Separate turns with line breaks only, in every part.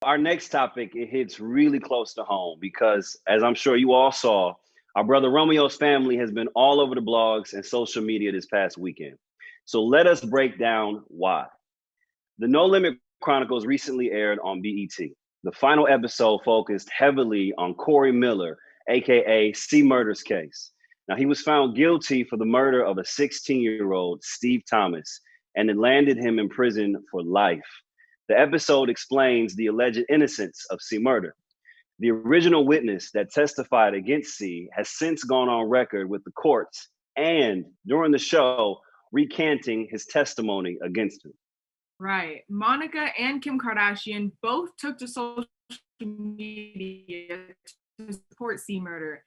Our next topic, it hits really close to home because, as I'm sure you all saw, our brother Romeo's family has been all over the blogs and social media this past weekend. So let us break down why. The No Limit Chronicles recently aired on BET. The final episode focused heavily on Corey Miller, aka C Murder's case. Now, he was found guilty for the murder of a 16-year-old, Steve Thomas, and it landed him in prison for life. The episode explains the alleged innocence of C Murder. The original witness that testified against C has since gone on record with the courts and during the show recanting his testimony against him.
Right. Monica and Kim Kardashian both took to social media to support C Murder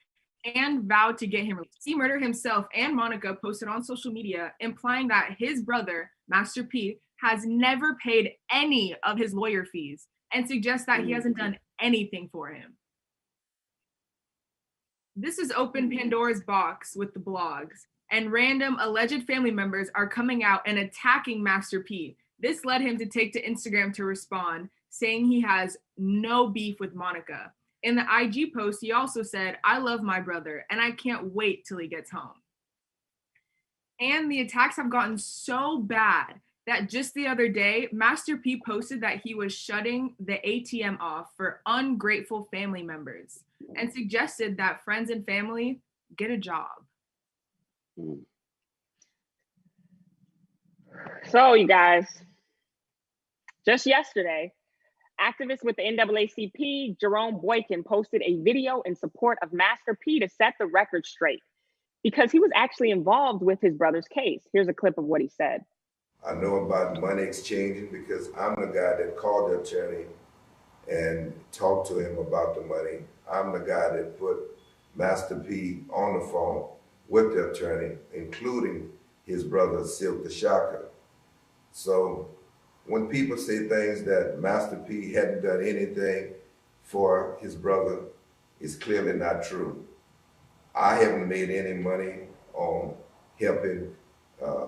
and vowed to get him released. C Murder himself and Monica posted on social media implying that his brother, Master P, has never paid any of his lawyer fees and suggests that he hasn't done anything for him. This has opened Pandora's box with the blogs, and random alleged family members are coming out and attacking Master P. This led him to take to Instagram to respond, saying he has no beef with Monica. In the IG post, he also said, "I love my brother, and I can't wait till he gets home." And the attacks have gotten so bad that just the other day, Master P posted that he was shutting the ATM off for ungrateful family members and suggested that friends and family get a job.
So, you guys, just yesterday, activists with the NAACP, Jerome Boykin, posted a video in support of Master P to set the record straight because he was actually involved with his brother's case. Here's a clip of what he said.
I know about money exchanging because I'm the guy that called the attorney and talked to him about the money. I'm the guy that put Master P on the phone with the attorney, including his brother, Silk the Shocker. So when people say things that Master P hadn't done anything for his brother, it's clearly not true. I haven't made any money on helping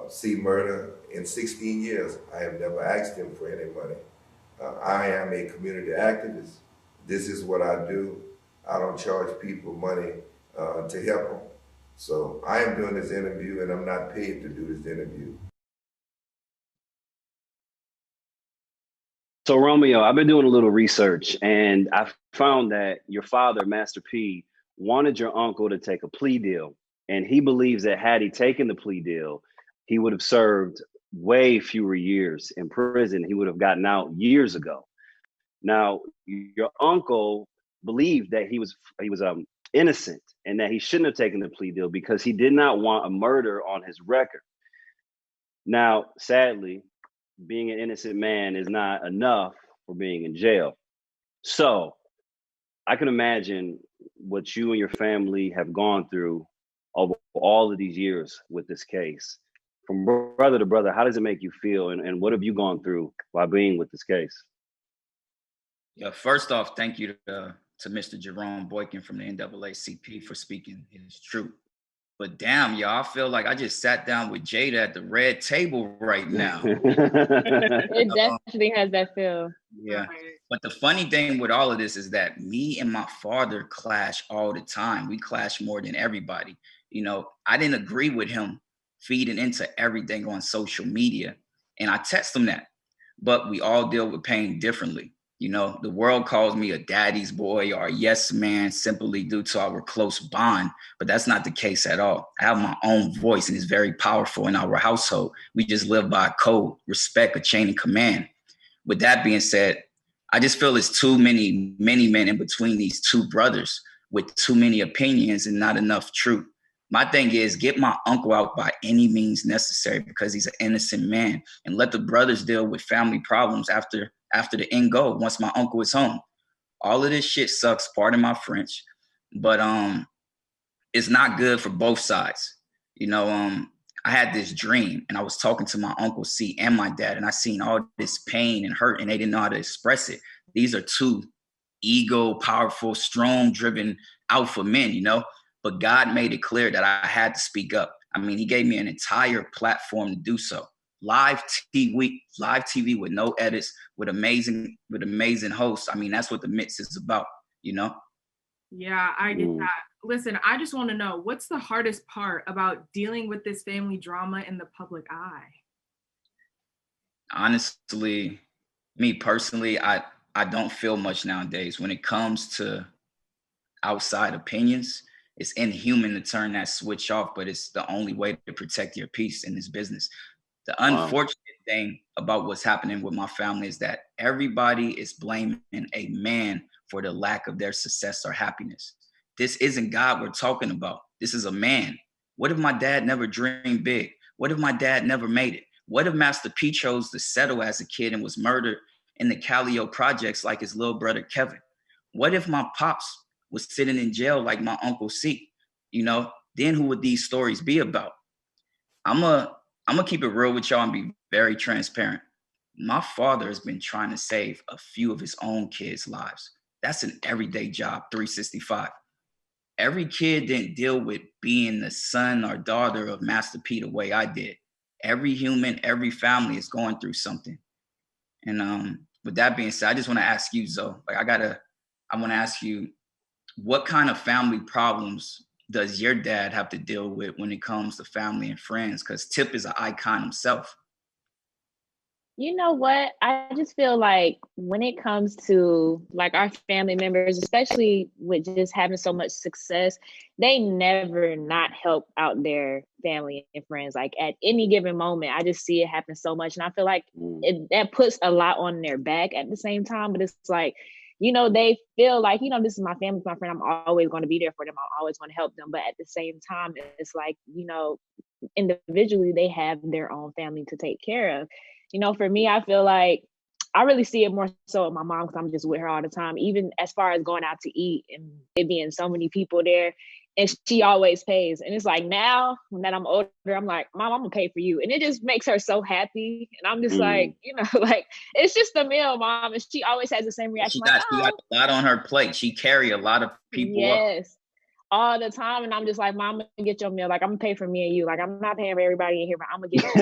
C Murder in 16 years. I have never asked him for any money. I am a community activist. This is what I do. I don't charge people money to help them. So I am doing this interview and I'm not paid to do this interview.
So Romeo, I've been doing a little research and I found that your father, Master P, wanted your uncle to take a plea deal. And he believes that had he taken the plea deal, he would have served way fewer years in prison. He would have gotten out years ago. Now, your uncle believed that he was innocent and that he shouldn't have taken the plea deal because he did not want a murder on his record. Now, sadly, being an innocent man is not enough for being in jail. So I can imagine what you and your family have gone through over all of these years with this case. From brother to brother, how does it make you feel? And what have you gone through while being with this case?
Yeah, first off, thank you to Mr. Jerome Boykin from the NAACP for speaking his truth. But damn, y'all, I feel like I just sat down with Jada at the red table right now.
It definitely has that feel.
Yeah. But the funny thing with all of this is that me and my father clash all the time. We clash more than everybody. You know, I didn't agree with him feeding into everything on social media. And I text him that. But we all deal with pain differently. You know, the world calls me a daddy's boy or a yes man simply due to our close bond, but that's not the case at all. I have my own voice and it's very powerful in our household. We just live by a code, respect, a chain of command. With that being said, I just feel it's too many men in between these two brothers with too many opinions and not enough truth. My thing is get my uncle out by any means necessary because he's an innocent man and let the brothers deal with family problems after the end goal once my uncle is home. All of this shit sucks, pardon my French, but it's not good for both sides. You know, I had this dream and I was talking to my uncle C and my dad and I seen all this pain and hurt and they didn't know how to express it. These are two ego, powerful, strong, driven alpha men, you know, but God made it clear that I had to speak up. I mean, he gave me an entire platform to do so. live TV with no edits, with amazing hosts. I mean, that's what the mix is about, you know?
Yeah, I get that. Listen, I just want to know, what's the hardest part about dealing with this family drama in the public eye?
Honestly, me personally, I don't feel much nowadays when it comes to outside opinions. It's inhuman to turn that switch off, but it's the only way to protect your peace in this business. The unfortunate thing about what's happening with my family is that everybody is blaming a man for the lack of their success or happiness. This isn't God we're talking about. This is a man. What if my dad never dreamed big? What if my dad never made it? What if Master P chose to settle as a kid and was murdered in the Callio projects like his little brother Kevin? What if my pops was sitting in jail like my Uncle C? You know, then who would these stories be about? I'm gonna keep it real with y'all and be very transparent. My father has been trying to save a few of his own kids' lives. That's an everyday job, 365. Every kid didn't deal with being the son or daughter of Master P the way I did. Every human, every family is going through something. And with that being said, I just want to ask you, Zoe, like I want to ask you, what kind of family problems does your dad have to deal with when it comes to family and friends? Because Tip is an icon himself.
You know what? I just feel like when it comes to like our family members, especially with just having so much success, they never not help out their family and friends. Like at any given moment, I just see it happen so much. And I feel like that puts a lot on their back at the same time. But it's like, you know, they feel like, you know, this is my family, my friend. I'm always going to be there for them. I'm always going to help them. But at the same time, it's like, you know, individually, they have their own family to take care of. You know, for me, I feel like I really see it more so with my mom because I'm just with her all the time, even as far as going out to eat and it being so many people there. And she always pays. And it's like now that I'm older, I'm like, Mom, I'm gonna pay for you. And it just makes her so happy. And I'm just like, you know, like it's just a meal, Mom. And she always has the same reaction.
She got a lot on her plate. She carry a lot of people up.
All the time. And I'm just like, Mom, I'm gonna get your meal. Like, I'm gonna pay for me and you. Like, I'm not paying for everybody in here, but I'm gonna get you.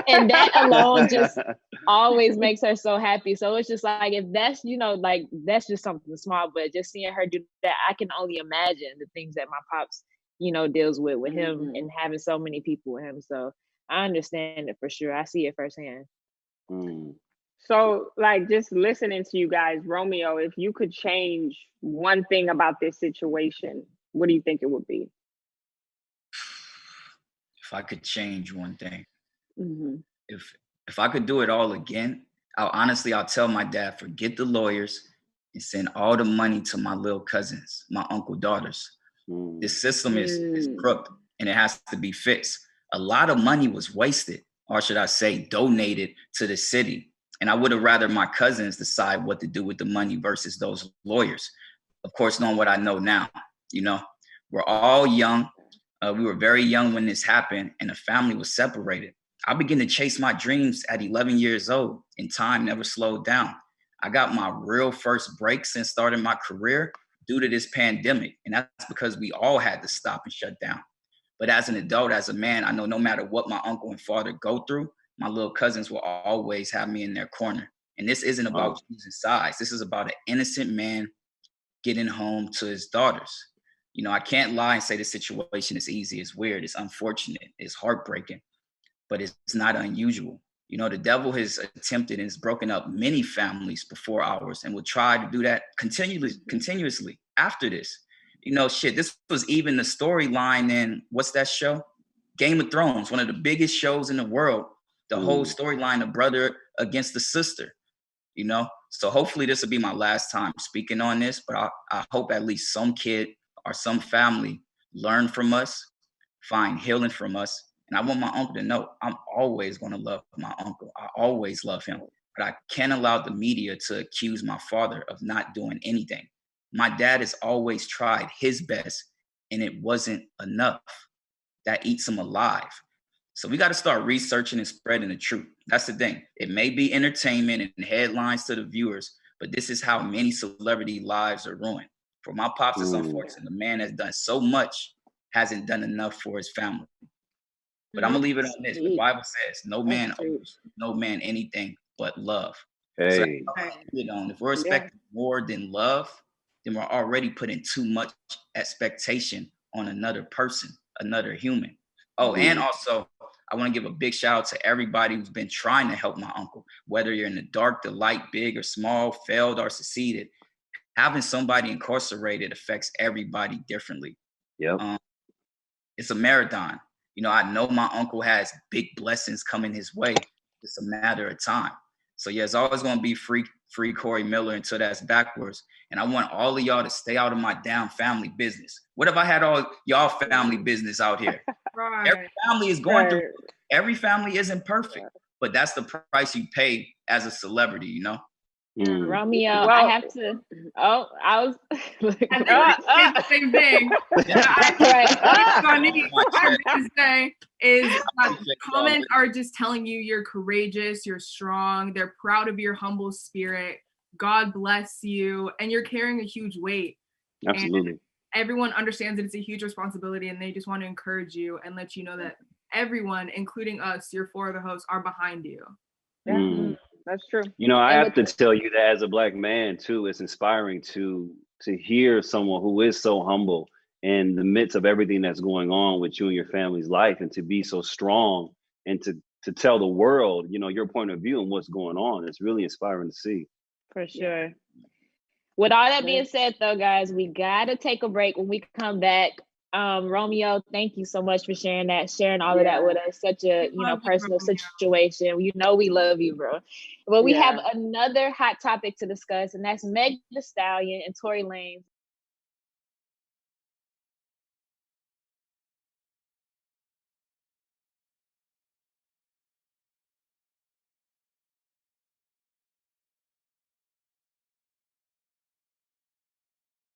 and that alone just always makes her so happy. So it's just like, if that's, you know, like that's just something small, but just seeing her do that, I can only imagine the things that my pops, you know, deals with him and having so many people with him. So I understand it for sure. I see it firsthand.
So, like, just listening to you guys, Romeo, if you could change one thing about this situation, what do you think it would be?
If I could change one thing, if I could do it all again, I'll tell my dad, forget the lawyers and send all the money to my little cousins, my uncle daughters. This system is crooked and it has to be fixed. A lot of money was wasted, or should I say, donated to the city. And I would have rather my cousins decide what to do with the money versus those lawyers. Of course, knowing what I know now, you know, we're all young. We were very young when this happened and the family was separated. I began to chase my dreams at 11 years old and time never slowed down. I got my real first break since starting my career due to this pandemic. And that's because we all had to stop and shut down. But as an adult, as a man, I know no matter what my uncle and father go through, my little cousins will always have me in their corner. And this isn't about choosing sides. This is about an innocent man getting home to his daughters. You know, I can't lie and say the situation is easy. It's weird. It's unfortunate. It's heartbreaking, but it's not unusual. You know, the devil has attempted and has broken up many families before ours and will try to do that continuously after this. You know, this was even the storyline in, what's that show? Game of Thrones, one of the biggest shows in the world. The whole storyline of brother against the sister, you know? So hopefully this will be my last time speaking on this, but I hope at least some kid or some family learn from us, find healing from us. And I want my uncle to know I'm always going to love my uncle. I always love him, but I can't allow the media to accuse my father of not doing anything. My dad has always tried his best and it wasn't enough. That eats him alive. So we got to start researching and spreading the truth. That's the thing. It may be entertainment and headlines to the viewers, but this is how many celebrity lives are ruined. For my pops, it's unfortunate. The man has done so much, hasn't done enough for his family. But I'm gonna leave it on this. The Bible says, "No man
That's true.
owes no man anything but love." So
Hey,
that's what I'm gonna leave it on. If we're expecting more than love, then we're already putting too much expectation on another person, another human. Oh, and also, I want to give a big shout out to everybody who's been trying to help my uncle, whether you're in the dark, the light, big or small, failed or succeeded. Having somebody incarcerated affects everybody differently.
yep.
It's a marathon. You know, I know my uncle has big blessings coming his way. It's a matter of time. So yeah, it's always gonna be free Corey Miller until that's backwards. And I want all of y'all to stay out of my damn family business. What if I had all y'all family business out here?
Right.
Every family is going through. Every family isn't perfect, but that's the price you pay as a celebrity, you know?
Romeo, I have to. Oh, I was.
The same thing. What's funny to say is comments are just telling you you're courageous, you're strong, they're proud of your humble spirit. God bless you, and you're carrying a huge weight.
Absolutely.
And everyone understands that it's a huge responsibility, and they just want to encourage you and let you know that everyone, including us, your four other hosts, are behind you.
That's true.
You know, I have to tell you that as a Black man too, it's inspiring to hear someone who is so humble in the midst of everything that's going on with you and your family's life, and to be so strong and to tell the world, you know, your point of view and what's going on. It's really inspiring to see.
For sure. With all that being said, though, guys, we gotta take a break. When we come back, Romeo, thank you so much for sharing all of that with us. Such a personal situation. You know we love you, bro. But we have another hot topic to discuss, and that's Meg Thee Stallion and Tory Lanez